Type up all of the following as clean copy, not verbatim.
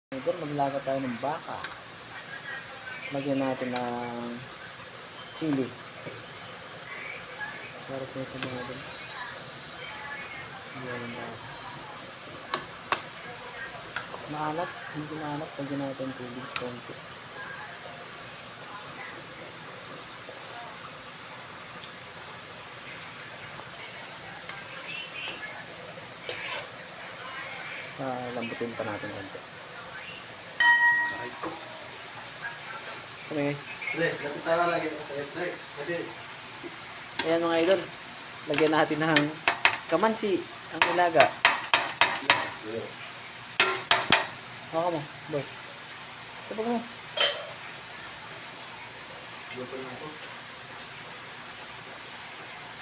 Ito, maglaga tayo ng baka. Lagyan natin ng sili. Sarap nito mga idol. Lagyan ng baka. Maalat, hindi maalat. Lagyan natin tubig konti. Lambutin pa natin konti. Okay. Lapit tayo lagi sa Dre. Kasi Ayan mga idol. Lagyan natin ng kamansi ang nilaga. Haka mo, boy. Tapos mo.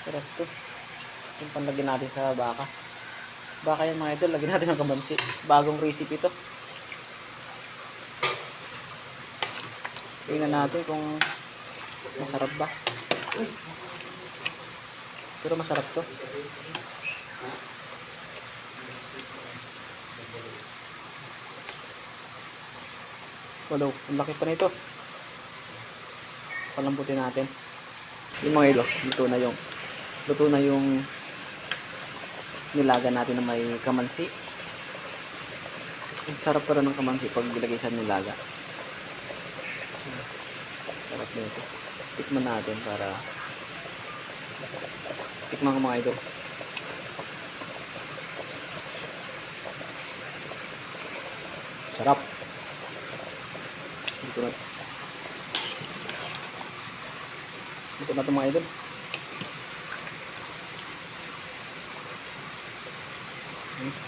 Sarap to. Yung panlagyan natin sa baka. Baka yan mga idol, lagyan natin ng kamansi. Bagong recipe to. Tingnan natin kung masarap ba. Pero masarap to. Wala, ang laki pa nito. Palambutin natin. Yung mga ilo, luto na yung nilaga natin na may kamansi. Ang sarap pa rin ng kamansi pag ilagay sa nilaga. Sarap nito. Tikman natin para tikman ko mga idol. Sarap. Dito na ito mga idol.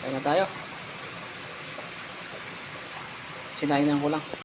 Kaya na tayo. Sinainan ko lang.